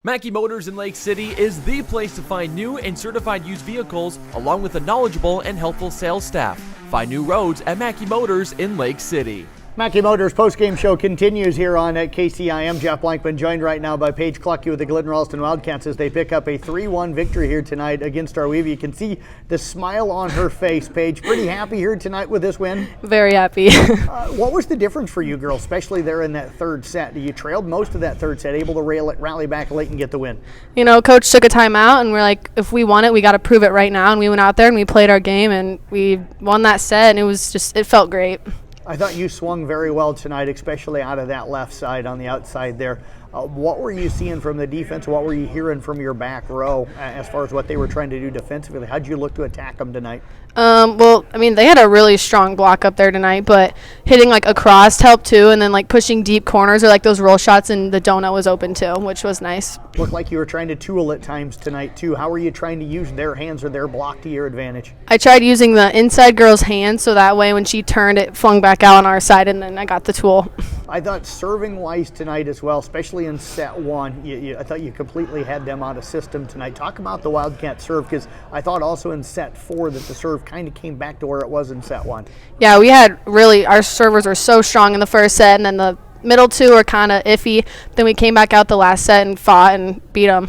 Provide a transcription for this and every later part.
Mackey Motors in Lake City is the place to find new and certified used vehicles, along with a knowledgeable and helpful sales staff. Find new roads at Mackey Motors in Lake City. Mackey Motors postgame show continues here on KCIM. Jeff Blankman joined right now by Paige Klocke with the Glidden Ralston Wildcats as they pick up a 3-1 victory here tonight against Arweavy. You can see the smile on her face, Paige. Pretty happy here tonight with this win? Very happy. What was the difference for you girls, especially there in that third set? You trailed most of that third set, able to rally back late and get the win. You know, Coach took a timeout and we're like, if we want it, we got to prove it right now. And we went out there and we played our game and we won that set, and it felt great. I thought you swung very well tonight, especially out of that left side on the outside there. What were you seeing from the defense? What were you hearing from your back row as far as what they were trying to do defensively? How'd you look to attack them tonight? Well, I mean, they had a really strong block up there tonight, but hitting like across helped too, and then like pushing deep corners or like those roll shots, and the donut was open too, which was nice. Looked like you were trying to tool at times tonight too. How were you trying to use their hands or their block to your advantage? I tried using the inside girl's hand, so that way when she turned, it flung back out on our side, and then I got the tool. I thought serving-wise tonight as well, especially in set one, I thought you completely had them out of system tonight. Talk about the Wildcat serve, because I thought also in set four that the serve kind of came back to where it was in set one. Yeah, we had our servers were so strong in the first set, and then the middle two were kind of iffy. Then we came back out the last set and fought and beat them.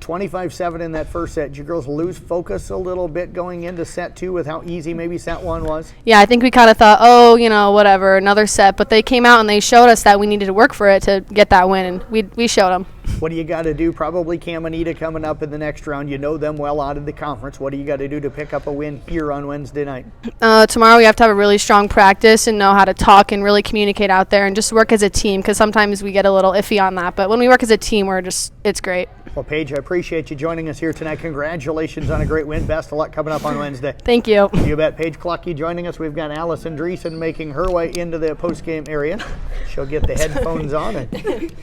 25-7 in that first set. Did you girls lose focus a little bit going into set two with how easy maybe set one was? Yeah, I think we kind of thought, whatever, another set. But they came out and they showed us that we needed to work for it to get that win, and we showed them. What do you got to do? Probably Cam and Anita coming up in the next round. You know them well out of the conference. What do you got to do to pick up a win here on Wednesday night? Tomorrow we have to have a really strong practice and know how to talk and really communicate out there and just work as a team, because sometimes we get a little iffy on that. But when we work as a team, it's great. Well, Paige, I appreciate you joining us here tonight. Congratulations on a great win. Best of luck coming up on Wednesday. Thank you. You bet. Paige Klocke joining us. We've got Alicen Dreessen making her way into the post-game area. She'll get the headphones on, and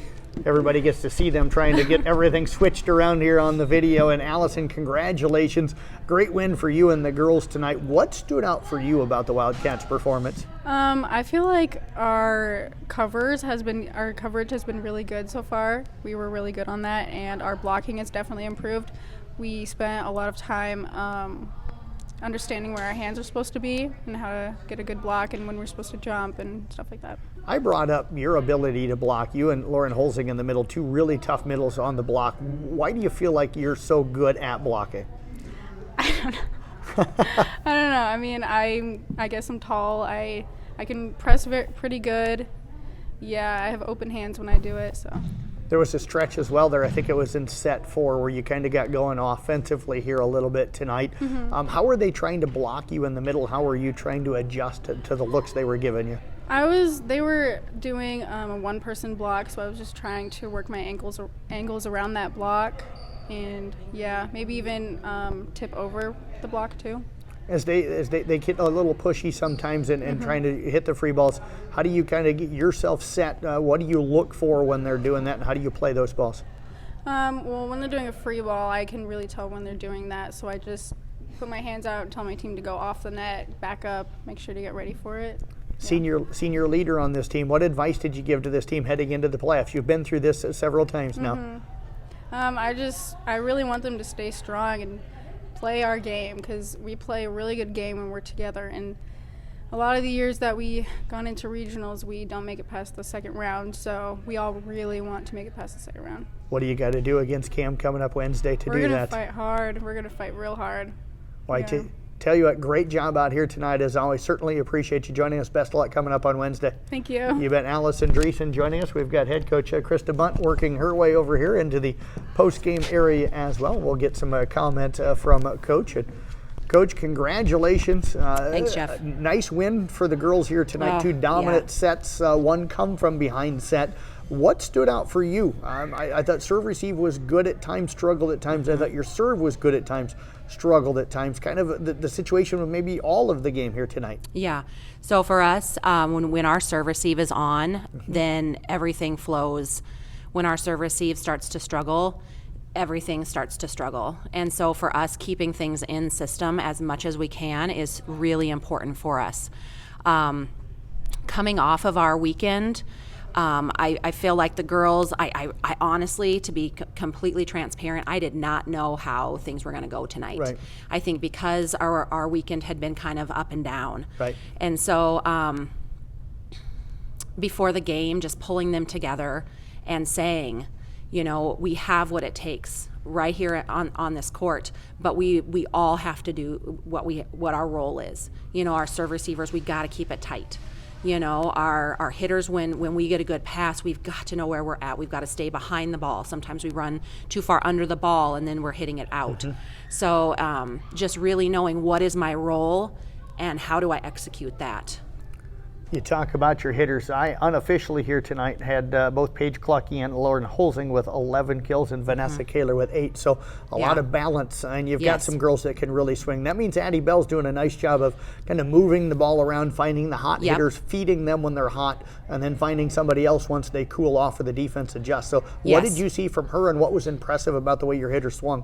everybody gets to see them trying to get everything switched around here on the video. And Alicen, congratulations. Great win for you and the girls tonight. What stood out for you about the Wildcats' performance? I feel like our coverage has been really good so far. We were really good on that, and our blocking has definitely improved. We spent a lot of time understanding where our hands are supposed to be and how to get a good block and when we're supposed to jump and stuff like that. I brought up your ability to block. You and Lauren Holzing in the middle, two really tough middles on the block. Why do you feel like you're so good at blocking? I don't know. I don't know. I mean, I guess I'm tall. I can press pretty good. Yeah, I have open hands when I do it. So there was a stretch as well there. I think it was in set four where you kind of got going offensively here a little bit tonight. Mm-hmm. How were they trying to block you in the middle? How were you trying to adjust to the looks they were giving you? They were doing a one-person block, so I was just trying to work my angles around that block, and yeah, maybe even tip over the block too. As they get a little pushy sometimes and trying to hit the free balls, how do you kind of get yourself set? What do you look for when they're doing that, and how do you play those balls? Well, when they're doing a free ball, I can really tell when they're doing that, so I just put my hands out and tell my team to go off the net, back up, make sure to get ready for it. Senior leader on this team, what advice did you give to this team heading into the playoffs? You've been through this several times now. I really want them to stay strong and play our game, because we play a really good game when we're together, and a lot of the years that we gone into regionals, we don't make it past the second round, so we all really want to make it past the second round. What do you got to do against Cam coming up Wednesday to do that? We're going to fight hard. We're going to fight real hard. Well, yeah. Tell you what, great job out here tonight as always. Certainly appreciate you joining us. Best of luck coming up on Wednesday. Thank you. You bet. Alicen Dreessen joining us. We've got head coach Krista Bundt working her way over here into the post-game area as well. We'll get some comment from Coach. Coach, congratulations. Thanks, Jeff. Nice win for the girls here tonight. Two dominant sets, one come from behind set. What stood out for you? I thought serve receive was good at times, struggled at times. I thought your serve was good at times, struggled at times. Kind of the situation with maybe all of the game here tonight. Yeah. So for us, when our serve receive is on, then everything flows. When our serve receive starts to struggle, everything starts to struggle. And so for us, keeping things in system as much as we can is really important for us. Coming off of our weekend, I feel like the girls, I honestly, to be completely transparent, I did not know how things were going to go tonight. Right. I think because our weekend had been kind of up and down. Right. And so before the game, just pulling them together and saying, you know, we have what it takes right here on this court, but we all have to do what our role is. You know, our serve receivers, we got to keep it tight. You know, our hitters, when we get a good pass, we've got to know where we're at. We've got to stay behind the ball. Sometimes we run too far under the ball and then we're hitting it out. Mm-hmm. So just really knowing what is my role and how do I execute that. You talk about your hitters. I unofficially here tonight had both Paige Klocke and Lauren Holzing with 11 kills and Vanessa Kaler with 8. So a lot of balance, and you've got some girls that can really swing. That means Addie Bell's doing a nice job of kind of moving the ball around, finding the hot hitters, feeding them when they're hot, and then finding somebody else once they cool off or the defense adjusts. So what did you see from her, and what was impressive about the way your hitters swung?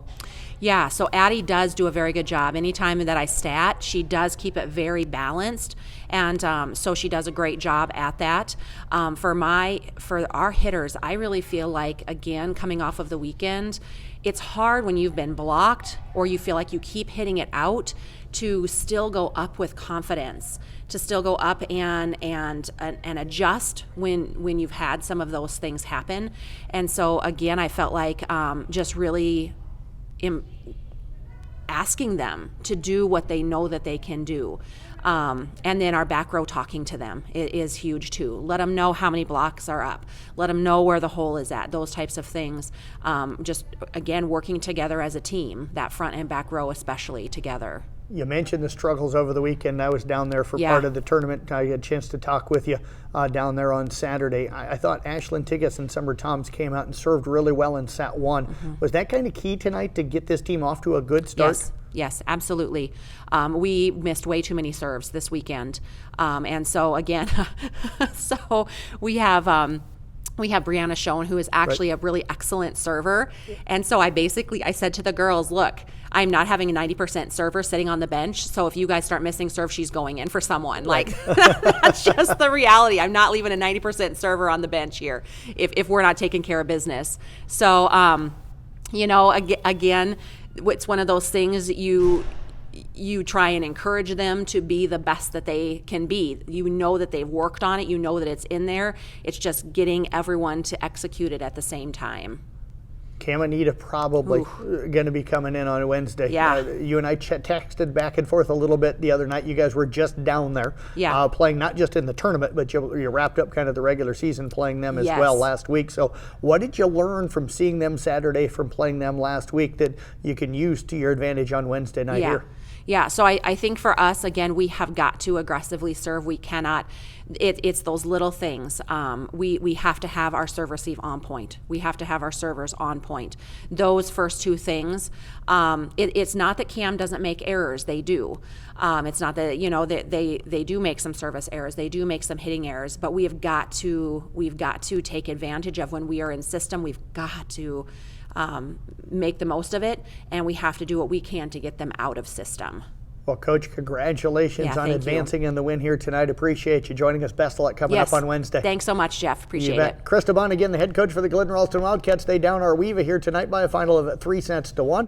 Yeah, so Addie does do a very good job. Anytime that I stat, she does keep it very balanced, and so she does a great job at that. For our hitters, I really feel like, again, coming off of the weekend, it's hard when you've been blocked or you feel like you keep hitting it out to still go up with confidence, to still go up and adjust when you've had some of those things happen. And so, again, I felt like just really asking them to do what they know that they can do. And then our back row talking to them is huge too. Let them know how many blocks are up. Let them know where the hole is at, those types of things. Just, again, working together as a team, that front and back row especially together. You mentioned the struggles over the weekend. I was down there for part of the tournament. I had a chance to talk with you down there on Saturday. I thought Ashlyn Tigas and Summer Toms came out and served really well in set one. Mm-hmm. Was that kind of key tonight to get this team off to a good start? Yes, absolutely. We missed way too many serves this weekend. And so, again, so we have Brianna Schoen, who is actually a really excellent server. And so I said to the girls, look, I'm not having a 90% server sitting on the bench, so if you guys start missing serve, she's going in for someone. Like, that's just the reality. I'm not leaving a 90% server on the bench here if we're not taking care of business. So, you know, again, it's one of those things that you try and encourage them to be the best that they can be. You know that they've worked on it. You know that it's in there. It's just getting everyone to execute it at the same time. Cam Anita probably going to be coming in on Wednesday. Yeah. You and I texted back and forth a little bit the other night. You guys were just down there playing not just in the tournament, but you wrapped up kind of the regular season playing them as well last week. So what did you learn from seeing them Saturday, from playing them last week, that you can use to your advantage on Wednesday night here? Yeah, so I think for us, again, we have got to aggressively serve. We cannot, it's those little things. We have to have our serve receive on point. We have to have our servers on point. Those first two things, it's not that Cam doesn't make errors. They do. It's not that, you know, that they do make some service errors. They do make some hitting errors, but we've got to take advantage of when we are in system. We've got to make the most of it, and we have to do what we can to get them out of system. Well, Coach, congratulations on advancing in the win here tonight. Appreciate you joining us. Best of luck coming up on Wednesday. Thanks so much, Jeff. Appreciate it. Krista Bundt, again, the head coach for the Glidden Ralston Wildcats. They down our Weeva here tonight by a final of 3-1.